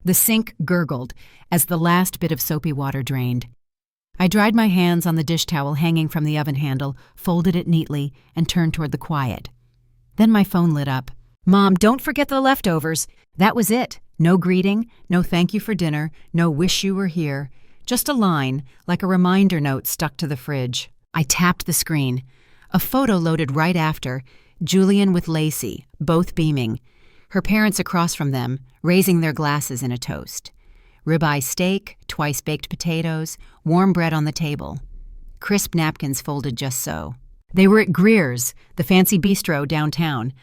The sink gurgled as the last bit of soapy water drained. I dried my hands on the dish towel hanging from the oven handle, folded it neatly, and turned toward the quiet. Then my phone lit up. "Mom, don't forget the leftovers." That was it. No greeting, no thank you for dinner, no wish you were here. Just a line, like a reminder note stuck to the fridge. I tapped the screen. A photo loaded right after, Julian with Lacey, both beaming. Her parents across from them, raising their glasses in a toast. Ribeye steak, twice-baked potatoes, warm bread on the table. Crisp napkins folded just so. They were at Greer's, the fancy bistro downtown.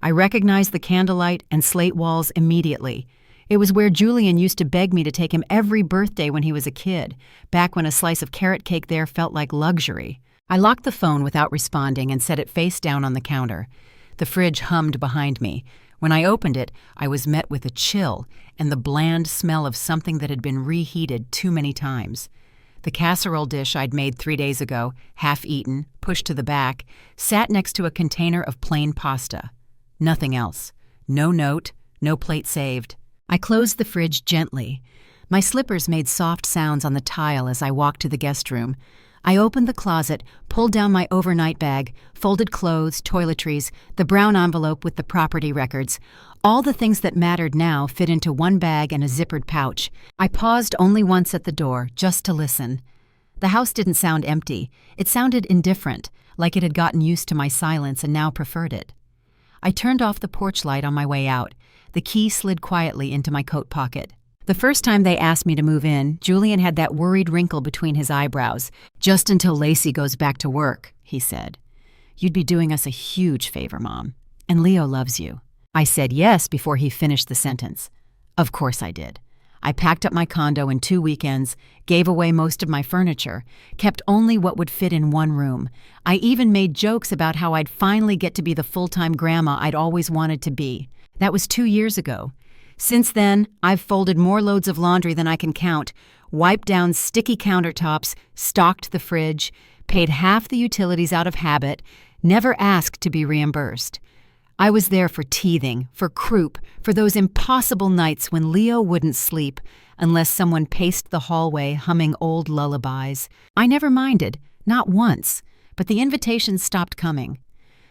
I recognized the candlelight and slate walls immediately. It was where Julian used to beg me to take him every birthday when he was a kid, back when a slice of carrot cake there felt like luxury. I locked the phone without responding and set it face down on the counter. The fridge hummed behind me. When I opened it, I was met with a chill and the bland smell of something that had been reheated too many times. The casserole dish I'd made 3 days ago, half-eaten, pushed to the back, sat next to a container of plain pasta. Nothing else. No note, no plate saved. I closed the fridge gently. My slippers made soft sounds on the tile as I walked to the guest room. I opened the closet, pulled down my overnight bag, folded clothes, toiletries, the brown envelope with the property records. All the things that mattered now fit into one bag and a zippered pouch. I paused only once at the door, just to listen. The house didn't sound empty. It sounded indifferent, like it had gotten used to my silence and now preferred it. I turned off the porch light on my way out. The key slid quietly into my coat pocket. The first time they asked me to move in, Julian had that worried wrinkle between his eyebrows. "Just until Lacey goes back to work," he said. "You'd be doing us a huge favor, Mom. And Leo loves you." I said yes before he finished the sentence. Of course I did. I packed up my condo in 2 weekends, gave away most of my furniture, kept only what would fit in one room. I even made jokes about how I'd finally get to be the full-time grandma I'd always wanted to be. That was 2 years ago. Since then, I've folded more loads of laundry than I can count, wiped down sticky countertops, stocked the fridge, paid half the utilities out of habit, never asked to be reimbursed. I was there for teething, for croup, for those impossible nights when Leo wouldn't sleep unless someone paced the hallway humming old lullabies. I never minded, not once, but the invitations stopped coming.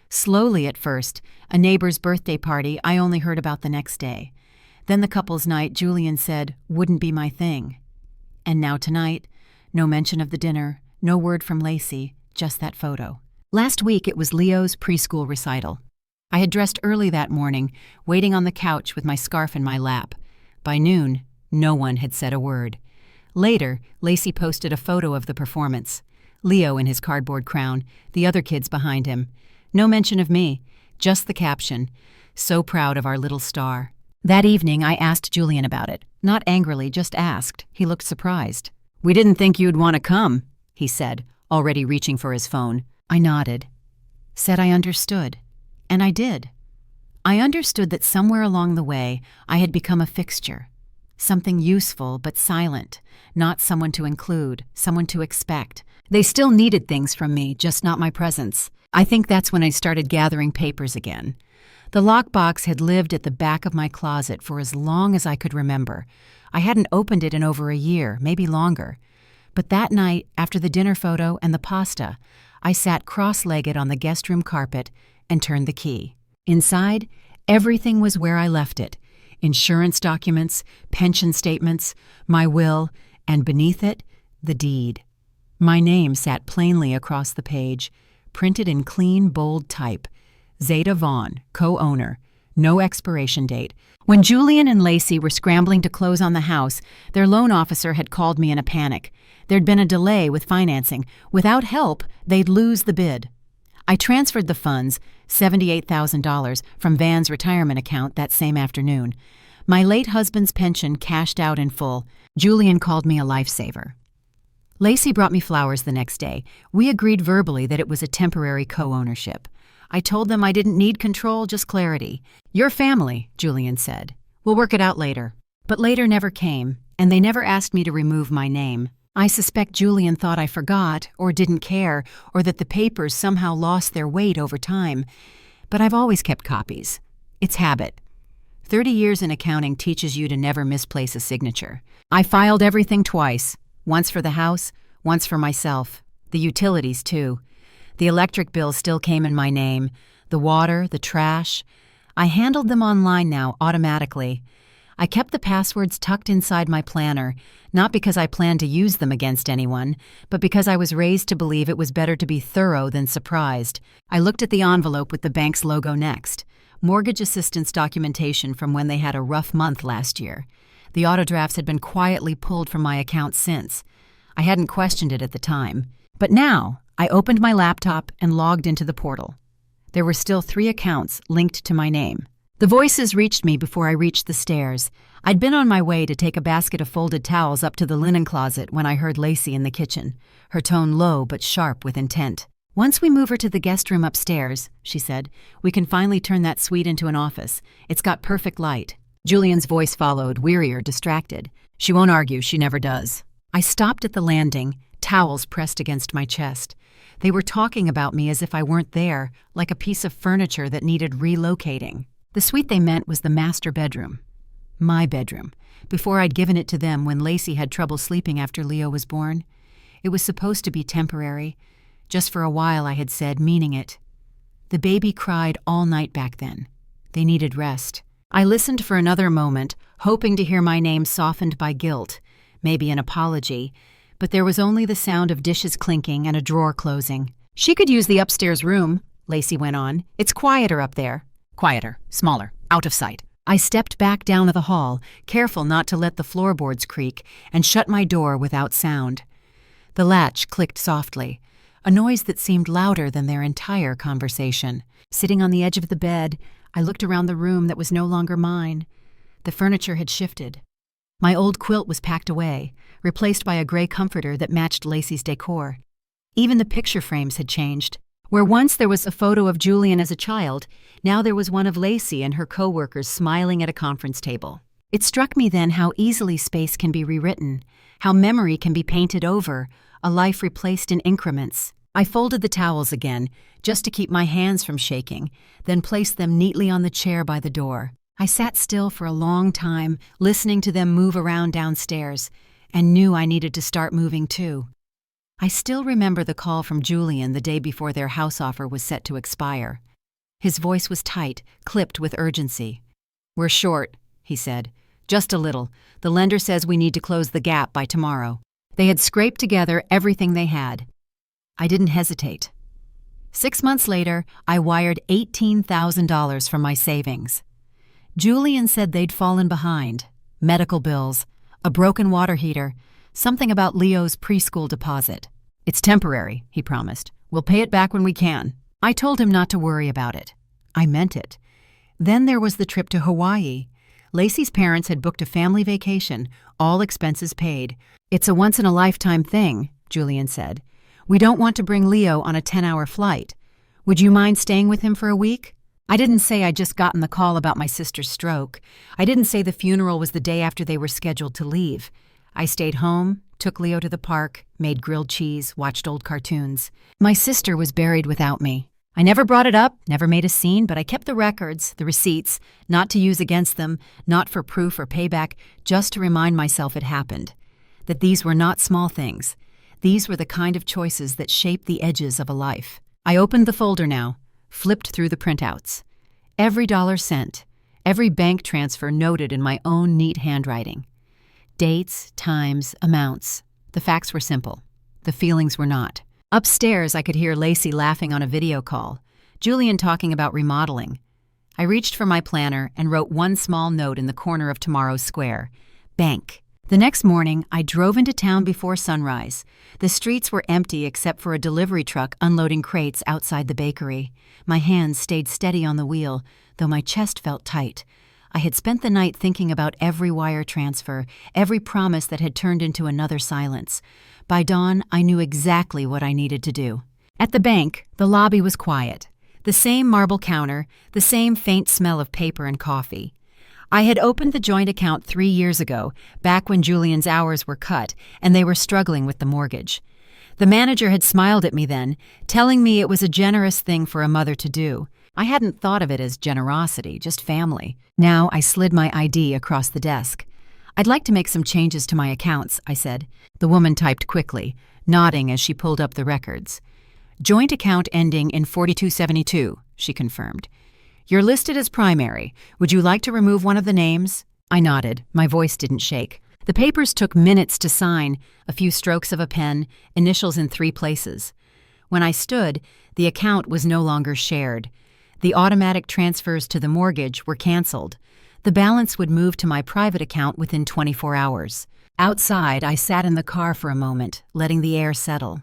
Slowly at first, a neighbor's birthday party I only heard about the next day. Then the couple's night Julian said wouldn't be my thing. And now tonight, no mention of the dinner, no word from Lacey, just that photo. Last week it was Leo's preschool recital. I had dressed early that morning, waiting on the couch with my scarf in my lap. By noon, no one had said a word. Later, Lacey posted a photo of the performance. Leo in his cardboard crown, the other kids behind him. No mention of me, just the caption, "So proud of our little star." That evening, I asked Julian about it. Not angrily, just asked. He looked surprised. "We didn't think you'd want to come," he said, already reaching for his phone. I nodded. Said I understood. And I did. I understood that somewhere along the way, I had become a fixture. Something useful but silent, not someone to include, someone to expect. They still needed things from me, just not my presence. I think that's when I started gathering papers again. The lockbox had lived at the back of my closet for as long as I could remember. I hadn't opened it in over a year, maybe longer. But that night, after the dinner photo and the pasta, I sat cross-legged on the guest room carpet and turned the key. Inside, everything was where I left it. Insurance documents, pension statements, my will, and beneath it, the deed. My name sat plainly across the page, printed in clean, bold type. Zeta Vaughn, co-owner. No expiration date. When Julian and Lacey were scrambling to close on the house, their loan officer had called me in a panic. There'd been a delay with financing. Without help, they'd lose the bid. I transferred the funds, $78,000, from Van's retirement account that same afternoon. My late husband's pension cashed out in full. Julian called me a lifesaver. Lacey brought me flowers the next day. We agreed verbally that it was a temporary co-ownership. I told them I didn't need control, just clarity. "Your family," Julian said. "We'll work it out later." But later never came, and they never asked me to remove my name. I suspect Julian thought I forgot, or didn't care, or that the papers somehow lost their weight over time. But I've always kept copies. It's habit. 30 years in accounting teaches you to never misplace a signature. I filed everything twice, once for the house, once for myself. The utilities, too. The electric bill still came in my name, the water, the trash. I handled them online now, automatically. I kept the passwords tucked inside my planner, not because I planned to use them against anyone, but because I was raised to believe it was better to be thorough than surprised. I looked at the envelope with the bank's logo next. Mortgage assistance documentation from when they had a rough month last year. The auto drafts had been quietly pulled from my account since. I hadn't questioned it at the time. But now, I opened my laptop and logged into the portal. There were still 3 accounts linked to my name. The voices reached me before I reached the stairs. I'd been on my way to take a basket of folded towels up to the linen closet when I heard Lacey in the kitchen, her tone low but sharp with intent. "Once we move her to the guest room upstairs," she said, "we can finally turn that suite into an office. It's got perfect light." Julian's voice followed, wearier, distracted. "She won't argue, she never does." I stopped at the landing, towels pressed against my chest. They were talking about me as if I weren't there, like a piece of furniture that needed relocating. The suite they meant was the master bedroom. My bedroom, before I'd given it to them when Lacey had trouble sleeping after Leo was born. It was supposed to be temporary. Just for a while, I had said, meaning it. The baby cried all night back then. They needed rest. I listened for another moment, hoping to hear my name softened by guilt, maybe an apology, but there was only the sound of dishes clinking and a drawer closing. "She could use the upstairs room," Lacey went on. "It's quieter up there." Quieter, smaller, out of sight. I stepped back down to the hall, careful not to let the floorboards creak, and shut my door without sound. The latch clicked softly, a noise that seemed louder than their entire conversation. Sitting on the edge of the bed, I looked around the room that was no longer mine. The furniture had shifted. My old quilt was packed away, replaced by a gray comforter that matched Lacey's decor. Even the picture frames had changed. Where once there was a photo of Julian as a child, now there was one of Lacey and her co-workers smiling at a conference table. It struck me then how easily space can be rewritten, how memory can be painted over, a life replaced in increments. I folded the towels again, just to keep my hands from shaking, then placed them neatly on the chair by the door. I sat still for a long time, listening to them move around downstairs, and knew I needed to start moving too. I still remember the call from Julian the day before their house offer was set to expire. His voice was tight, clipped with urgency. "We're short," he said. "Just a little. The lender says we need to close the gap by tomorrow." They had scraped together everything they had. I didn't hesitate. 6 months later, I wired $18,000 from my savings. Julian said they'd fallen behind. Medical bills, a broken water heater, something about Leo's preschool deposit. "It's temporary," he promised. "We'll pay it back when we can." I told him not to worry about it. I meant it. Then there was the trip to Hawaii. Lacey's parents had booked a family vacation, all expenses paid. "It's a once-in-a-lifetime thing," Julian said. "We don't want to bring Leo on a 10-hour flight. Would you mind staying with him for a week?" I didn't say I'd just gotten the call about my sister's stroke. I didn't say the funeral was the day after they were scheduled to leave. I stayed home, took Leo to the park, made grilled cheese, watched old cartoons. My sister was buried without me. I never brought it up, never made a scene, but I kept the records, the receipts, not to use against them, not for proof or payback, just to remind myself it happened. That these were not small things. These were the kind of choices that shaped the edges of a life. I opened the folder now, flipped through the printouts. Every dollar sent, every bank transfer noted in my own neat handwriting. Dates, times, amounts. The facts were simple. The feelings were not. Upstairs, I could hear Lacey laughing on a video call, Julian talking about remodeling. I reached for my planner and wrote one small note in the corner of tomorrow's square. Bank. The next morning, I drove into town before sunrise. The streets were empty except for a delivery truck unloading crates outside the bakery. My hands stayed steady on the wheel, though my chest felt tight. I had spent the night thinking about every wire transfer, every promise that had turned into another silence. By dawn, I knew exactly what I needed to do. At the bank, the lobby was quiet. The same marble counter, the same faint smell of paper and coffee. I had opened the joint account 3 years ago, back when Julian's hours were cut, and they were struggling with the mortgage. The manager had smiled at me then, telling me it was a generous thing for a mother to do. I hadn't thought of it as generosity, just family. Now I slid my ID across the desk. "I'd like to make some changes to my accounts," I said. The woman typed quickly, nodding as she pulled up the records. "Joint account ending in 4272, she confirmed. "You're listed as primary. Would you like to remove one of the names?" I nodded. My voice didn't shake. The papers took minutes to sign, a few strokes of a pen, initials in 3 places. When I stood, the account was no longer shared. The automatic transfers to the mortgage were canceled. The balance would move to my private account within 24 hours. Outside, I sat in the car for a moment, letting the air settle.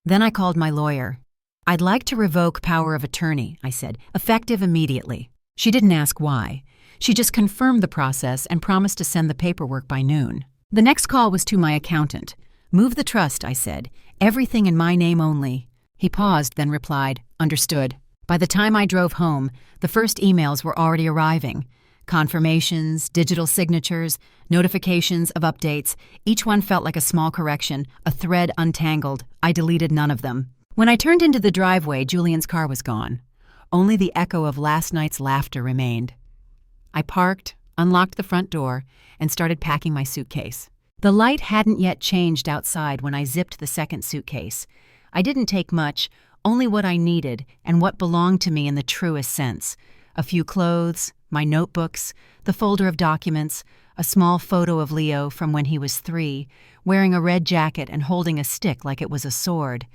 Then I called my lawyer. "I'd like to revoke power of attorney," I said, "effective immediately." She didn't ask why. She just confirmed the process and promised to send the paperwork by noon. The next call was to my accountant. "Move the trust," I said. "Everything in my name only." He paused, then replied, "Understood." By the time I drove home, the first emails were already arriving. Confirmations, digital signatures, notifications of updates. Each one felt like a small correction, a thread untangled. I deleted none of them. When I turned into the driveway, Julian's car was gone. Only the echo of last night's laughter remained. I parked, unlocked the front door, and started packing my suitcase. The light hadn't yet changed outside when I zipped the second suitcase. I didn't take much, only what I needed and what belonged to me in the truest sense. A few clothes, my notebooks, the folder of documents, a small photo of Leo from when he was 3, wearing a red jacket and holding a stick like it was a sword.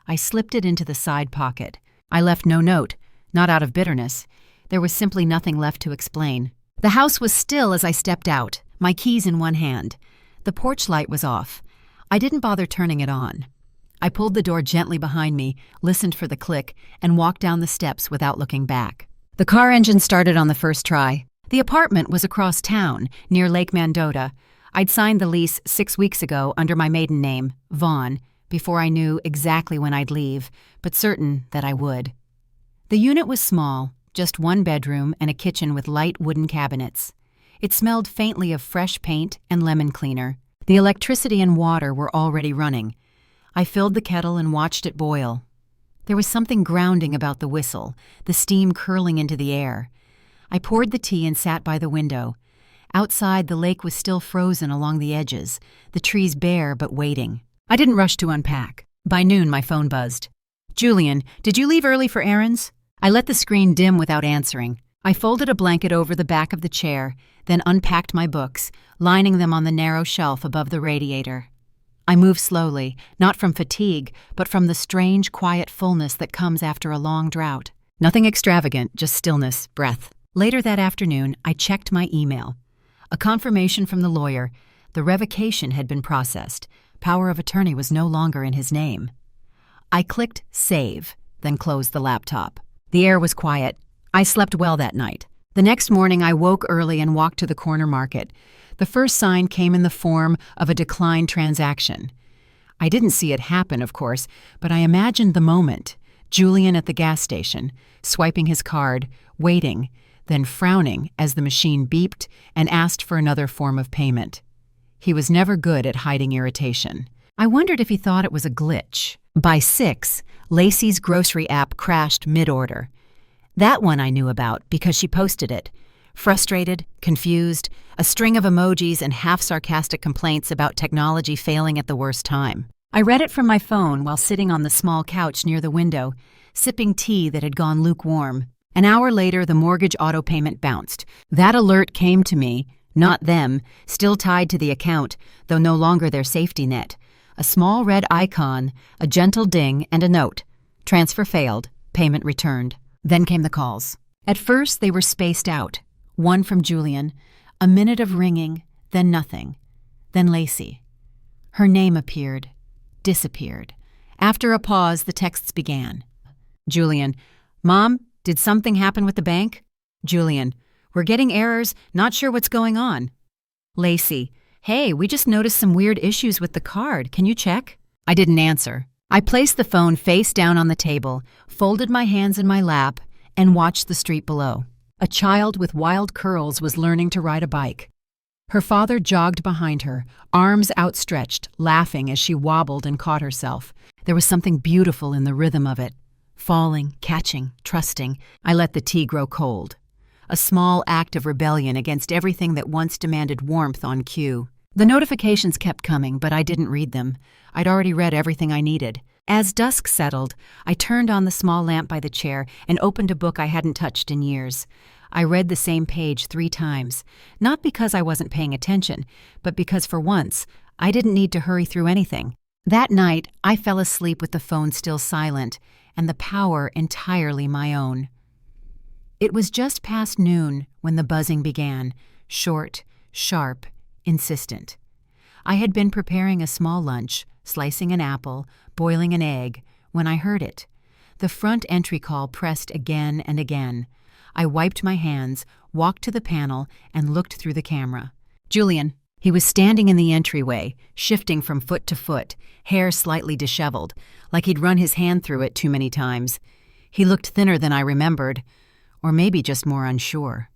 I slipped it into the side pocket. I left no note, not out of bitterness. There was simply nothing left to explain. The house was still as I stepped out, my keys in one hand. The porch light was off. I didn't bother turning it on. I pulled the door gently behind me, listened for the click, and walked down the steps without looking back. The car engine started on the first try. The apartment was across town, near Lake Mendota. I'd signed the lease 6 weeks ago under my maiden name, Vaughn, before I knew exactly when I'd leave, but certain that I would. The unit was small, just 1 bedroom and a kitchen with light wooden cabinets. It smelled faintly of fresh paint and lemon cleaner. The electricity and water were already running. I filled the kettle and watched it boil. There was something grounding about the whistle, the steam curling into the air. I poured the tea and sat by the window. Outside, the lake was still frozen along the edges, the trees bare but waiting. I didn't rush to unpack. By noon, my phone buzzed. "Julian, did you leave early for errands?" I let the screen dim without answering. I folded a blanket over the back of the chair, then unpacked my books, lining them on the narrow shelf above the radiator. I moved slowly, not from fatigue, but from the strange, quiet fullness that comes after a long drought. Nothing extravagant, just stillness, breath. Later that afternoon, I checked my email. A confirmation from the lawyer. The revocation had been processed. Power of attorney was no longer in his name. I clicked save, then closed the laptop. The air was quiet. I slept well that night. The next morning, I woke early and walked to the corner market. The first sign came in the form of a declined transaction. I didn't see it happen, of course, but I imagined the moment. Julian at the gas station, swiping his card, waiting, then frowning as the machine beeped and asked for another form of payment. He was never good at hiding irritation. I wondered if he thought it was a glitch. By 6, Lacey's grocery app crashed mid-order. That one I knew about because she posted it. Frustrated, confused, a string of emojis and half-sarcastic complaints about technology failing at the worst time. I read it from my phone while sitting on the small couch near the window, sipping tea that had gone lukewarm. An hour later, the mortgage auto payment bounced. That alert came to me, not them, still tied to the account, though no longer their safety net. A small red icon, a gentle ding, and a note. Transfer failed. Payment returned. Then came the calls. At first, they were spaced out. One from Julian, a minute of ringing, then nothing. Then Lacey. Her name appeared, disappeared. After a pause, the texts began. Julian, Mom, did something happen with the bank? Julian, we're getting errors, not sure what's going on. Lacey, hey, we just noticed some weird issues with the card. Can you check? I didn't answer. I placed the phone face down on the table, folded my hands in my lap, and watched the street below. A child with wild curls was learning to ride a bike. Her father jogged behind her, arms outstretched, laughing as she wobbled and caught herself. There was something beautiful in the rhythm of it. falling, catching, trusting. I let the tea grow cold. A small act of rebellion against everything that once demanded warmth on cue. The notifications kept coming, but I didn't read them. I'd already read everything I needed. As dusk settled, I turned on the small lamp by the chair and opened a book I hadn't touched in years. I read the same page 3 times, not because I wasn't paying attention, but because for once, I didn't need to hurry through anything. That night, I fell asleep with the phone still silent, and the power entirely my own. It was just past noon when the buzzing began, short, sharp, insistent. I had been preparing a small lunch, slicing an apple, boiling an egg, when I heard it. The front entry call pressed again and again. I wiped my hands, walked to the panel, and looked through the camera. Julian. He was standing in the entryway, shifting from foot to foot, hair slightly disheveled, like he'd run his hand through it too many times. He looked thinner than I remembered, or maybe just more unsure.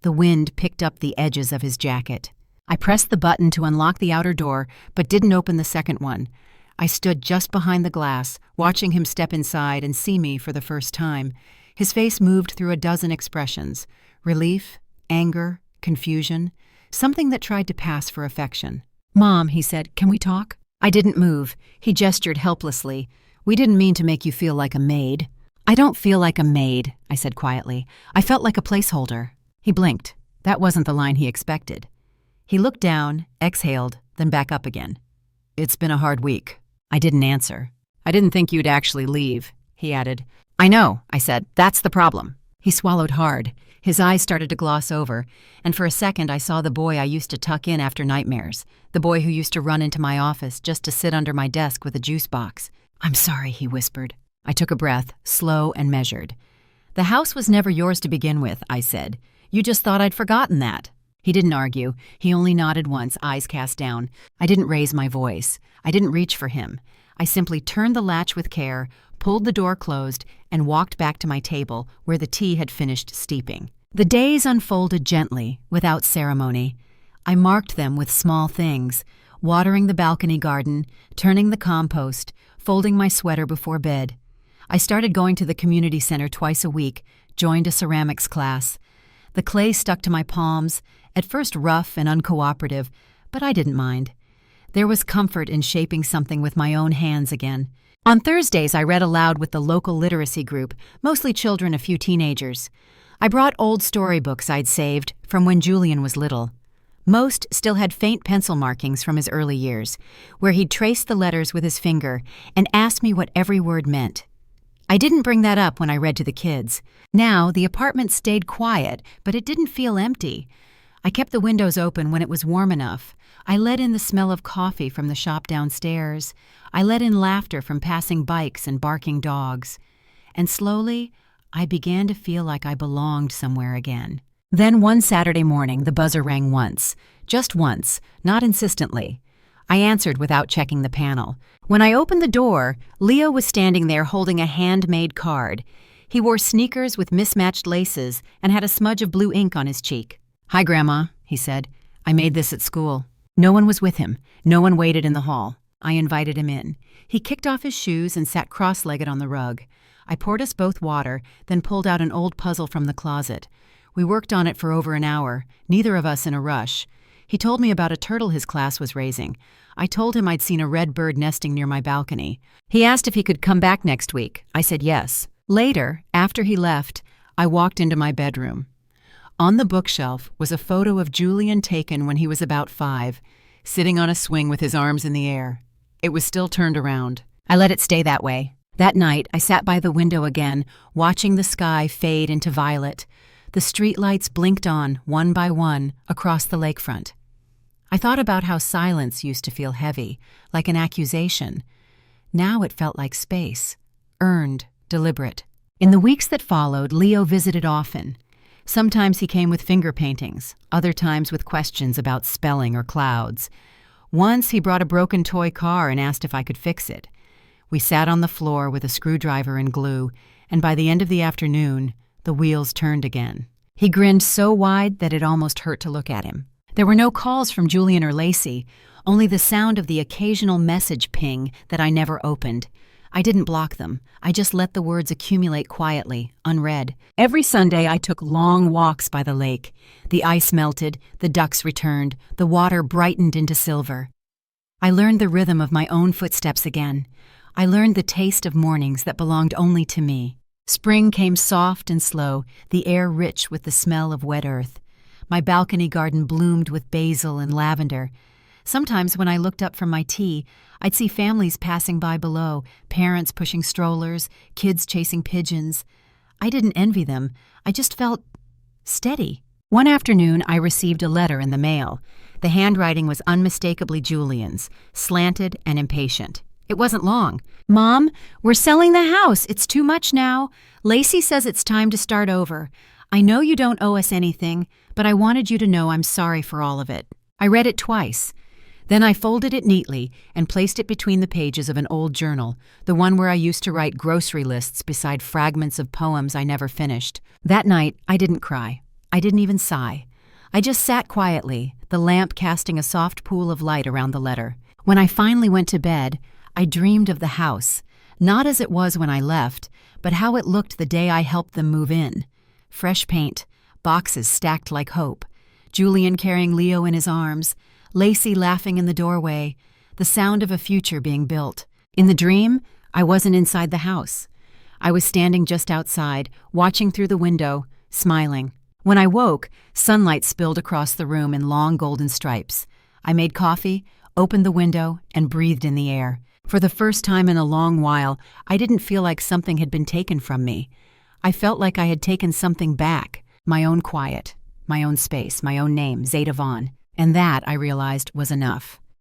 The wind picked up the edges of his jacket. I pressed the button to unlock the outer door, but didn't open the second one. I stood just behind the glass, watching him step inside and see me for the first time. His face moved through a dozen expressions: relief, anger, confusion, something that tried to pass for affection. "Mom," he said, "can we talk?" I didn't move. He gestured helplessly. "We didn't mean to make you feel like a maid." "I don't feel like a maid," I said quietly. "I felt like a placeholder." He blinked. That wasn't the line he expected. He looked down, exhaled, then back up again. "It's been a hard week." I didn't answer. "I didn't think you'd actually leave," he added. "I know," I said. "That's the problem." He swallowed hard. His eyes started to gloss over, and for a second I saw the boy I used to tuck in after nightmares, the boy who used to run into my office just to sit under my desk with a juice box. "I'm sorry," he whispered. I took a breath, slow and measured. "The house was never yours to begin with," I said. "You just thought I'd forgotten that." He didn't argue. He only nodded once, eyes cast down. I didn't raise my voice. I didn't reach for him. I simply turned the latch with care, pulled the door closed, and walked back to my table where the tea had finished steeping. The days unfolded gently, without ceremony. I marked them with small things: watering the balcony garden, turning the compost, folding my sweater before bed. I started going to the community center twice a week, joined a ceramics class. The clay stuck to my palms, at first rough and uncooperative, but I didn't mind. There was comfort in shaping something with my own hands again. On Thursdays, I read aloud with the local literacy group, mostly children, a few teenagers. I brought old storybooks I'd saved from when Julian was little. Most still had faint pencil markings from his early years, where he'd traced the letters with his finger and asked me what every word meant. I didn't bring that up when I read to the kids. Now, the apartment stayed quiet, but it didn't feel empty. I kept the windows open when it was warm enough. I let in the smell of coffee from the shop downstairs. I let in laughter from passing bikes and barking dogs. And slowly, I began to feel like I belonged somewhere again. Then one Saturday morning, the buzzer rang once. Just once, not insistently. I answered without checking the panel. When I opened the door, Leo was standing there holding a handmade card. He wore sneakers with mismatched laces and had a smudge of blue ink on his cheek. "Hi, Grandma," he said. "I made this at school." No one was with him. No one waited in the hall. I invited him in. He kicked off his shoes and sat cross-legged on the rug. I poured us both water, then pulled out an old puzzle from the closet. We worked on it for over an hour, neither of us in a rush. He told me about a turtle his class was raising. I told him I'd seen a red bird nesting near my balcony. He asked if he could come back next week. I said yes. Later, after he left, I walked into my bedroom. On the bookshelf was a photo of Julian taken when he was about 5, sitting on a swing with his arms in the air. It was still turned around. I let it stay that way. That night, I sat by the window again, watching the sky fade into violet. The streetlights blinked on, one by one, across the lakefront. I thought about how silence used to feel heavy, like an accusation. Now it felt like space, earned, deliberate. In the weeks that followed, Leo visited often. Sometimes he came with finger paintings, other times with questions about spelling or clouds. Once he brought a broken toy car and asked if I could fix it. We sat on the floor with a screwdriver and glue, and by the end of the afternoon, the wheels turned again. He grinned so wide that it almost hurt to look at him. There were no calls from Julian or Lacey, only the sound of the occasional message ping that I never opened. I didn't block them. I just let the words accumulate quietly, unread. Every Sunday, I took long walks by the lake. The ice melted, the ducks returned, the water brightened into silver. I learned the rhythm of my own footsteps again. I learned the taste of mornings that belonged only to me. Spring came soft and slow, the air rich with the smell of wet earth. My balcony garden bloomed with basil and lavender. Sometimes when I looked up from my tea, I'd see families passing by below, parents pushing strollers, kids chasing pigeons. I didn't envy them. I just felt steady. One afternoon, I received a letter in the mail. The handwriting was unmistakably Julian's, slanted and impatient. It wasn't long. "Mom, we're selling the house. It's too much now. Lacey says it's time to start over. I know you don't owe us anything, but I wanted you to know I'm sorry for all of it." I read it twice. Then I folded it neatly and placed it between the pages of an old journal, the one where I used to write grocery lists beside fragments of poems I never finished. That night, I didn't cry. I didn't even sigh. I just sat quietly, the lamp casting a soft pool of light around the letter. When I finally went to bed, I dreamed of the house, not as it was when I left, but how it looked the day I helped them move in. Fresh paint, boxes stacked like hope, Julian carrying Leo in his arms, Lacey laughing in the doorway, the sound of a future being built. In the dream, I wasn't inside the house. I was standing just outside, watching through the window, smiling. When I woke, sunlight spilled across the room in long golden stripes. I made coffee, opened the window, and breathed in the air. For the first time in a long while, I didn't feel like something had been taken from me. I felt like I had taken something back, my own quiet, my own space, my own name, Zeta Vaughn. And that, I realized, was enough.